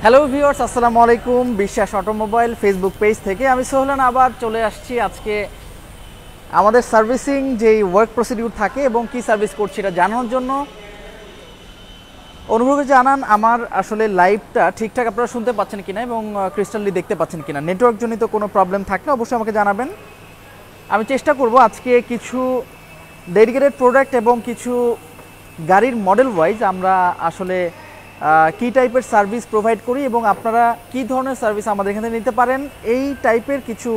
Hello viewers, আসসালামু আলাইকুম। বিশ্বাস অটোমোবাইল ফেসবুক পেজ থেকে আমি সোহলান আবার চলে আসছি আজকে আমাদের সার্ভিসিং যেই ওয়ার্ক প্রসিডিউর থাকে এবং কি সার্ভিস করছি এটা জানানোর জন্য। অনুগ্রহ করে জানান আমার আসলে লাইভটা ঠিকঠাক আপনারা শুনতে পাচ্ছেন কিনা এবং ক্রিস্টালি দেখতে পাচ্ছেন কিনা। নেটওয়ার্ক জনিত কোনো প্রবলেম থাকলে অবশ্যই আমাকে জানাবেন। আমি চেষ্টা করব আজকে কিছু ডেডিকেটেড প্রোডাক্ট এবং কিছু গাড়ির মডেল ওয়াইজ আমরা আসলে কী টাইপের সার্ভিস প্রোভাইড করি এবং আপনারা কী ধরনের সার্ভিস আমাদের এখানে নিতে পারেন, এই টাইপের কিছু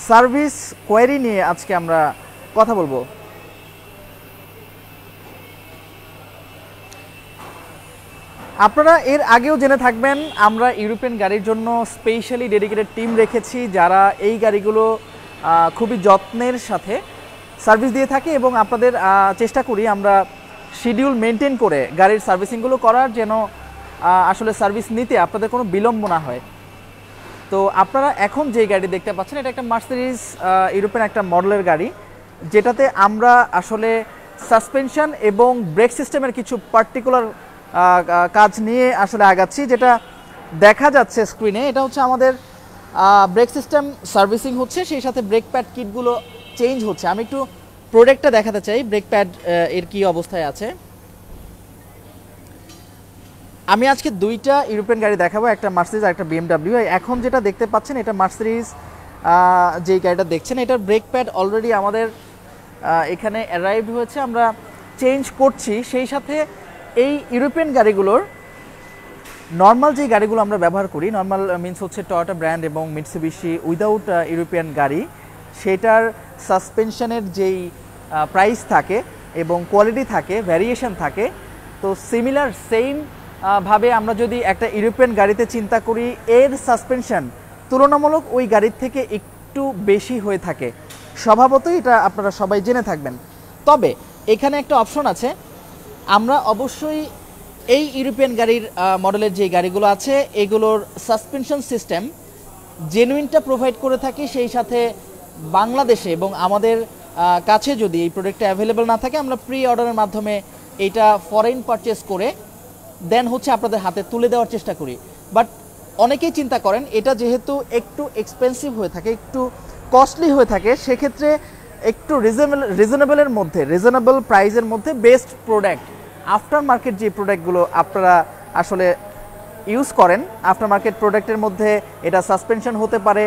সার্ভিস কোয়ারি নিয়ে আজকে আমরা কথা বলবো। আপনারা এর আগেও জেনে থাকবেন আমরা ইউরোপিয়ান গাড়ির জন্য স্পেশালি ডেডিকেটেড টিম রেখেছি যারা এই গাড়িগুলো খুবই যত্নের সাথে সার্ভিস দিয়ে থাকে এবং আপনাদের চেষ্টা করি আমরা শিডিউল মেনটেন করে গাড়ির সার্ভিসিংগুলো করার, যেন আসলে সার্ভিস নিতে আপনাদের কোনো বিলম্ব না হয়। তো আপনারা এখন যে গাড়ি দেখতে পাচ্ছেন এটা একটা মার্সিডিজ ইউরোপিয়ান একটা মডেলের গাড়ি, যেটাতে আমরা আসলে সাসপেনশন এবং ব্রেক সিস্টেমের কিছু পার্টিকুলার কাজ নিয়ে আসলে আগাচ্ছি। যেটা দেখা যাচ্ছে স্ক্রিনে, এটা হচ্ছে আমাদের ব্রেক সিস্টেম সার্ভিসিং হচ্ছে, সেই সাথে ব্রেক প্যাড কিটগুলো চেঞ্জ হচ্ছে। আমি একটু প্রোডাক্টটা দেখাতে চাই, ব্রেক প্যাড এর কি অবস্থায় আছে। আমি আজকে দুইটা ইউরোপিয়ান গাড়ি দেখাবো, একটা মার্সিডিজ আর একটা বিএমডাব্লিউ। এখন যেটা দেখতে পাচ্ছেন এটা মার্সিডিজ যেই গাড়িটা দেখছেন, এটার ব্রেক প্যাড অলরেডি আমাদের এখানে অ্যারাইভ হয়েছে, আমরা চেঞ্জ করছি। সেই সাথে এই ইউরোপিয়ান গাড়িগুলোর নর্মাল যে গাড়িগুলো আমরা ব্যবহার করি, নর্মাল মিনস হচ্ছে টয়োটা ব্র্যান্ড এবং মিৎসুবিশি উইদাউট ইউরোপিয়ান গাড়ি, সেটার সাসপেনশনের যেই প্রাইস থাকে এবং কোয়ালিটি থাকে, ভ্যারিয়েশন থাকে। তো সিমিলার সেম ভাবে আমরা যদি একটা ইউরোপিয়ান গাড়িতে চিন্তা করি, এর সাসপেনশন তুলনামূলক ওই গাড়ির থেকে একটু বেশি হয়ে থাকে স্বভাবতই, এটা আপনারা সবাই জেনে থাকবেন। তবে এখানে একটা অপশন আছে, আমরা অবশ্যই এই ইউরোপিয়ান গাড়ির মডেলের যে গাড়িগুলো আছে এগুলোর সাসপেনশন সিস্টেম জেনুইনটা প্রোভাইড করে থাকি। সেই সাথে বাংলাদেশে এবং আমাদের কাছে যদি এই প্রোডাক্টটা অ্যাভেলেবেল না থাকে, আমরা প্রি অর্ডারের মাধ্যমে এইটা ফরেন পারচেস করে দেন হচ্ছে আপনাদের হাতে তুলে দেওয়ার চেষ্টা করি। বাট অনেকেই চিন্তা করেন এটা যেহেতু একটু এক্সপেন্সিভ হয়ে থাকে, একটু কস্টলি হয়ে থাকে, সেক্ষেত্রে একটু রিজনেবলের মধ্যে, রিজনেবল প্রাইসের মধ্যে বেস্ট প্রোডাক্ট আফটার মার্কেট যে প্রোডাক্টগুলো আপনারা আসলে ইউজ করেন, আফটার মার্কেট প্রোডাক্টের মধ্যে এটা সাসপেনশন হতে পারে,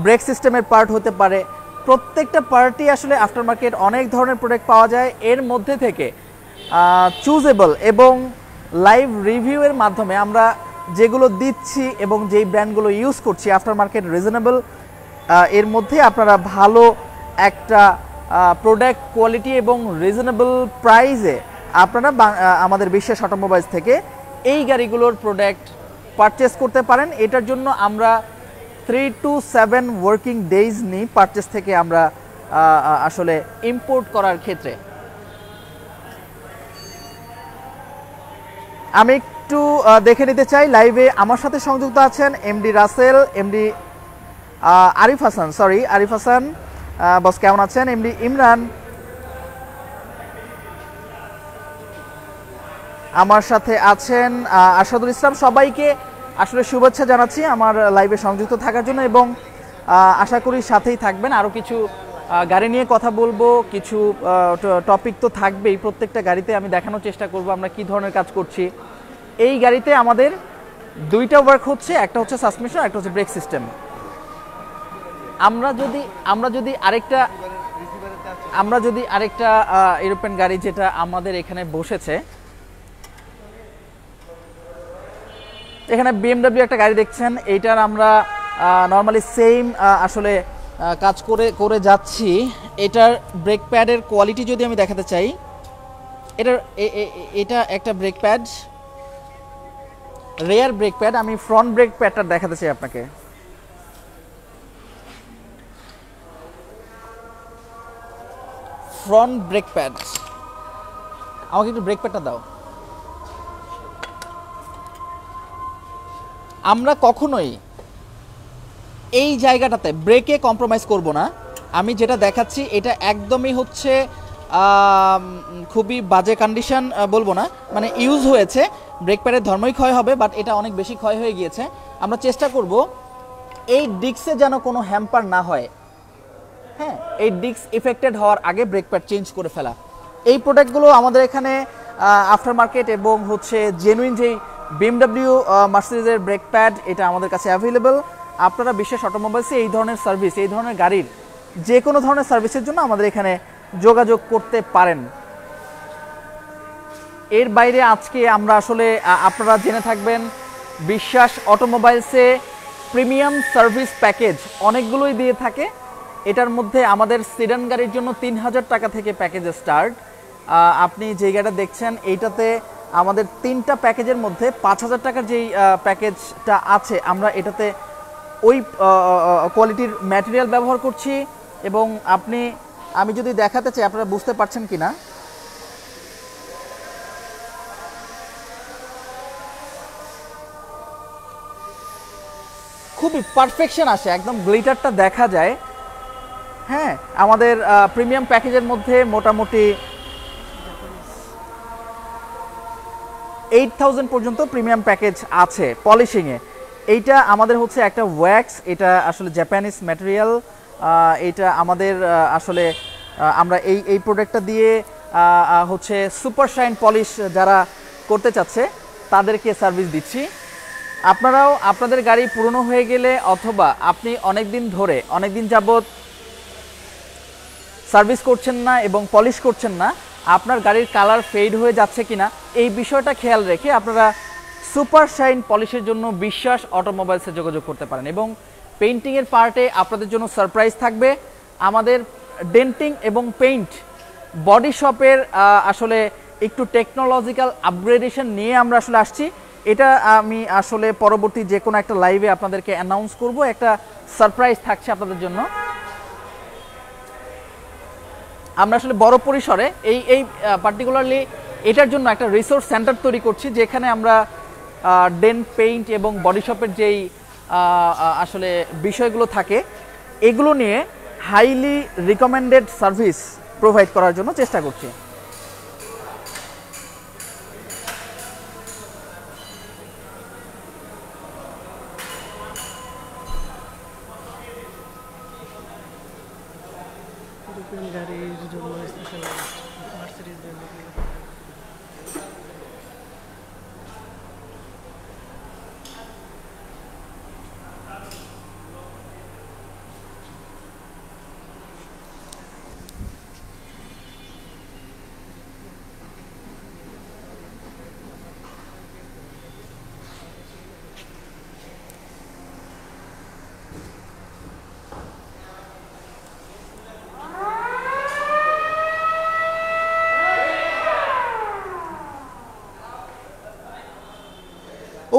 ব্রেক সিস্টেমের পার্ট হতে পারে, প্রত্যেকটা পার্টই আসলে আফটার মার্কেট অনেক ধরনের প্রোডাক্ট পাওয়া যায়। এর মধ্যে থেকে চুজেবল এবং লাইভ রিভিউয়ের মাধ্যমে আমরা যেগুলো দিচ্ছি এবং যেই ব্র্যান্ডগুলো ইউজ করছি আফটার মার্কেট রিজনেবল, এর মধ্যে আপনারা ভালো একটা প্রোডাক্ট কোয়ালিটি এবং রিজনেবল প্রাইসে আপনারা আমাদের বিশ্বাস অটোমোবাইলস থেকে এই গাড়িগুলোর প্রোডাক্ট পারচেস করতে পারেন। এটার জন্য আমরা 3 to 7 ওয়ার্কিং ডেজ নিই পারচেস থেকে আমরা আসলে ইম্পোর্ট করার ক্ষেত্রে। আমি একটু দেখে নিতে চাই, লাইভে আমার সাথে সংযুক্ত আছেন এমডি রাসেল, এমডি আরিফ হাসান, বস কেমন আছেন? এমডি ইমরান, আমার সাথে আছেন আসাদুল ইসলাম। সবাইকে আসলে শুভেচ্ছা জানাচ্ছি আমার লাইভে সংযুক্ত থাকার জন্য এবং আশা করি সাথেই থাকবেন। আরও কিছু গাড়ি নিয়ে কথা বলবো, কিছু টপিক তো থাকবেই। প্রত্যেকটা গাড়িতে আমি দেখানোর চেষ্টা করব আমরা কি ধরনের কাজ করছি। এই গাড়িতে আমাদের দুইটা ওয়ার্ক হচ্ছে, একটা হচ্ছে সাসপেনশন, একটা হচ্ছে ব্রেক সিস্টেম। আমরা যদি আরেকটা ইউরোপিয়ান গাড়ি যেটা আমাদের এখানে বসেছে, এখানে বিএমডাব্লিউ একটা গাড়ি দেখছেন, এইটার আমরা নর্মালি সেম আসলে কাজ করে যাচ্ছি। এটার ব্রেক প্যাডের কোয়ালিটি যদি আমি দেখাতে চাই, এটা একটা brake pad, rare brake pad. আমি ফ্রন্ট ব্রেক প্যাডটা দেখাতে চাই আপনাকে। ফ্রন্ট ব্রেক প্যাড, আমাকে একটু ব্রেক প্যাডটা দাও। আমরা কখনোই এই জায়গাটাতে ব্রেকে কম্প্রোমাইজ করব না। আমি যেটা দেখাচ্ছি এটা একদমই হচ্ছে খুবই বাজে কন্ডিশন বলবো না, মানে ইউজ হয়েছে, ব্রেক প্যাডের ধর্মই ক্ষয় হবে, বাট এটা অনেক বেশি ক্ষয় হয়ে গিয়েছে। আমরা চেষ্টা করব এই ডিস্কে যেন কোনো হ্যাম্পার না হয়, হ্যাঁ, এই ডিস্ক ইফেক্টেড হওয়ার আগে ব্রেক প্যাড চেঞ্জ করে ফেলা। এই প্রোডাক্টগুলো আমাদের এখানে আফটার মার্কেট এবং হচ্ছে জেনুইন যেই BMW মার্সিডিজের ব্রেক প্যাড, এটা আমাদের কাছে অ্যাভেলেবল। আপনারা বিশেষ অটোমোবাইলসে এই ধরনের সার্ভিস, এই ধরনের গাড়ির যে কোনো ধরনের সার্ভিসের জন্য আমাদের এখানে যোগাযোগ করতে পারেন। এর বাইরে আজকে আমরা আসলে আপনারা জেনে থাকবেন বিশ্বাস অটোমোবাইলসে প্রিমিয়াম সার্ভিস প্যাকেজ অনেকগুলোই দিয়ে থাকে। এটার মধ্যে আমাদের সিডান গাড়ির জন্য 3000 টাকা থেকে প্যাকেজ স্টার্ট। আপনি যে গাড়িটা দেখছেন এইটাতে আমাদের 3টা প্যাকেজের মধ্যে 5000 টাকার যেই প্যাকেজটা আছে, আমরা এটাতে ওই কোয়ালিটির ম্যাটেরিয়াল ব্যবহার করছি। এবং আমি যদি দেখাতে চাই, আপনারা বুঝতে পারছেন কিনা, খুবই পারফেকশন আসে, একদম গ্লিটারটা দেখা যায়। হ্যাঁ, আমাদের প্রিমিয়াম প্যাকেজের মধ্যে মোটামুটি 8000 পর্যন্ত প্রিমিয়াম প্যাকেজ আছে পলিশিংয়ে। এইটা আমাদের হচ্ছে একটা ওয়্যাক্স, এটা আসলে জাপানিজ ম্যাটেরিয়াল। এটা আমাদের আসলে আমরা এই প্রোডাক্টটা দিয়ে হচ্ছে সুপার শাইন পলিশ যারা করতে চাচ্ছে তাদেরকে সার্ভিস দিচ্ছি। আপনারাও আপনাদের গাড়ি পুরনো হয়ে গেলে অথবা আপনি অনেক দিন যাবত সার্ভিস করছেন না এবং পলিশ করছেন না, আপনার গাড়ির কালার ফেড হয়ে যাচ্ছে কিনা এই বিষয়টা খেয়াল রেখে আপনারা সুপার শাইন পলিশের জন্য বিশ্বাস অটোমোবাইলসে যোগাযোগ করতে পারেন। এবং পেইন্টিংয়ের পার্টে আপনাদের জন্য সারপ্রাইজ থাকবে। আমাদের ডেন্টিং এবং পেইন্ট বডি শপের আসলে একটু টেকনোলজিক্যাল আপগ্রেডেশন নিয়ে আমরা আসলে আসছি। এটা আমি আসলে পরবর্তী যে কোনো একটা লাইভে আপনাদেরকে অ্যানাউন্স করব, একটা সারপ্রাইজ থাকছে আপনাদের জন্য। আমরা আসলে বড় পরিসরে এই পার্টিকুলারলি এটার জন্য একটা রিসোর্স সেন্টার তৈরি করছি, যেখানে আমরা ডেন্ট, পেইন্ট এবং বডি শপের যেই আসলে বিষয়গুলো থাকে এগুলো নিয়ে হাইলি রিকমেন্ডেড সার্ভিস প্রোভাইড করার জন্য চেষ্টা করছি। গাড়ির জন্য স্পেশাল মার্সিডিজ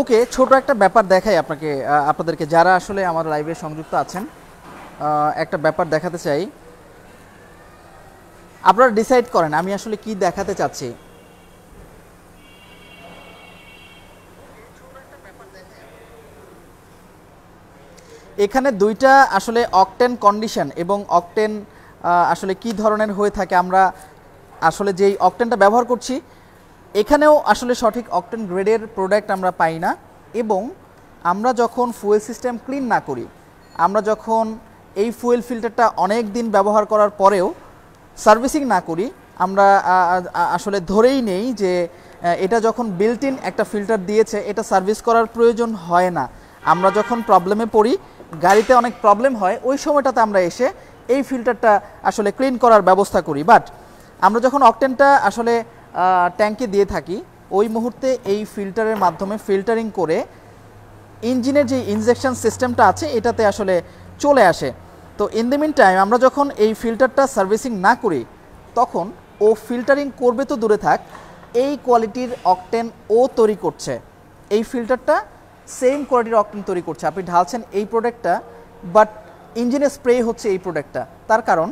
ওকে, ছোট একটা ব্যাপার দেখাই আপনাদেরকে যারা আসলে আমার লাইভে সংযুক্ত আছেন। একটা ব্যাপার দেখাতে চাই, আপনারা ডিসাইড করেন আমি আসলে কি দেখাতে চাচ্ছি। এখানে দুইটা আসলে অকটেন কন্ডিশন এবং অকটেন আসলে কি ধরনের হয়ে থাকে, আমরা আসলে যেই অকটেনটা ব্যবহার করছি এখানেও আসলে সঠিক অকটেন গ্রেডের প্রোডাক্ট আমরা পাই না। এবং আমরা যখন ফুয়েল সিস্টেম ক্লিন না করি, আমরা যখন এই ফুয়েল ফিল্টারটা অনেক দিন ব্যবহার করার পরেও সার্ভিসিং না করি, আমরা আসলে ধরেই নেই যে এটা যখন বিল্ট ইন একটা ফিল্টার দিয়েছে, এটা সার্ভিস করার প্রয়োজন হয় না। আমরা যখন প্রবলেমে পড়ি, গাড়িতে অনেক প্রবলেম হয়, ওই সময়টাতে আমরা এসে এই ফিল্টারটা আসলে ক্লিন করার ব্যবস্থা করি। বাট আমরা যখন অকটেনটা আসলে ট্যাঙ্কে দিয়ে থাকি, ওই মুহূর্তে এই ফিল্টারের মাধ্যমে ফিল্টারিং করে ইঞ্জিনের যে ইনজেকশন সিস্টেমটা আছে এটাতে আসলে চলে আসে। তো ইন দ্য মিন টাইম আমরা যখন এই ফিল্টারটা সার্ভিসিং না করি, তখন ও ফিল্টারিং করবে তো দূরে থাক, এই কোয়ালিটির অকটেন ও তৈরি করছে। এই ফিল্টারটা সেম কোয়ালিটির অকটেন তৈরি করছে। আপনি ঢালছেন এই প্রোডাক্টটা, বাট ইঞ্জিনে স্প্রে হচ্ছে এই প্রোডাক্টটা, তার কারণ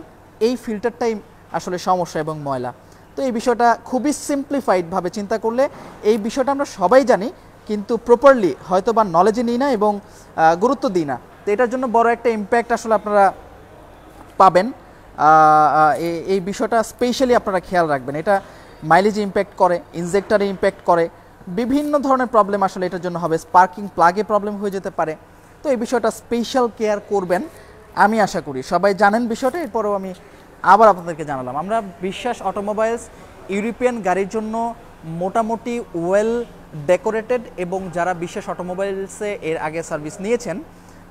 এই ফিল্টারটাই আসলে সমস্যা এবং ময়লা। তো এই বিষয়টা খুবই সিম্পলিফাইডভাবে চিন্তা করলে এই বিষয়টা আমরা সবাই জানি, কিন্তু প্রপারলি হয়তো বা নলেজে নিই না এবং গুরুত্ব দিই না। তো এটার জন্য বড় একটা ইম্প্যাক্ট আসলে আপনারা পাবেন। এই বিষয়টা স্পেশালি আপনারা খেয়াল রাখবেন। এটা মাইলেজ ইম্প্যাক্ট করে, ইনজেক্টরে ইম্প্যাক্ট করে, বিভিন্ন ধরনের প্রবলেম আসলে এটার জন্য হবে, স্পার্কিং প্লাগে প্রবলেম হয়ে যেতে পারে। তো এই বিষয়টা স্পেশাল কেয়ার করবেন আমি আশা করি। সবাই জানেন বিষয়টা, এরপরেও আমি আবার আপনাদেরকে জানালাম। আমরা বিশ্বাস অটোমোবাইলস ইউরোপিয়ান গাড়ির জন্য মোটামুটি ওয়েল ডেকোরেটেড, এবং যারা বিশ্বাস অটোমোবাইলসে এর আগে সার্ভিস নিয়েছেন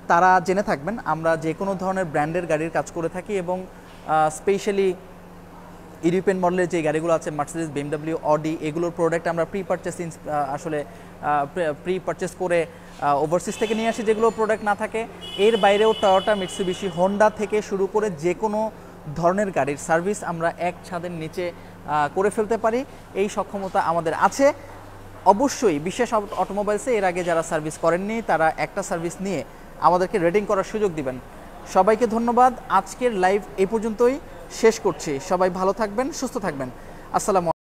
তারা জেনে থাকবেন আমরা যে কোনো ধরনের ব্র্যান্ডের গাড়ির কাজ করে থাকি, এবং স্পেশালি ইউরোপিয়ান মডেলের যে গাড়িগুলো আছে মার্সিডিজ, বিএমডব্লিউ, অডি, এগুলোর প্রোডাক্ট আমরা প্রি পারচেস করে ওভারসিজ থেকে নিয়ে আসি যেগুলো প্রোডাক্ট না থাকে। এর বাইরেও টয়োটা, মিৎসুবিশি, হোন্ডা থেকে শুরু করে যে কোনো ধরনের গাড়ির সার্ভিস আমরা এক ছাদের নিচে করে ফেলতে পারি, এই সক্ষমতা আমাদের আছে। অবশ্যই বিশ্বাস অটোমোবাইলসে এর আগে যারা সার্ভিস করেননি তারা একটা সার্ভিস নিয়ে আমাদেরকে রেটিং করার সুযোগ দিবেন। সবাইকে ধন্যবাদ। আজকের লাইভ এই পর্যন্তই শেষ করছি। সবাই ভালো থাকবেন, সুস্থ থাকবেন। আসসালামু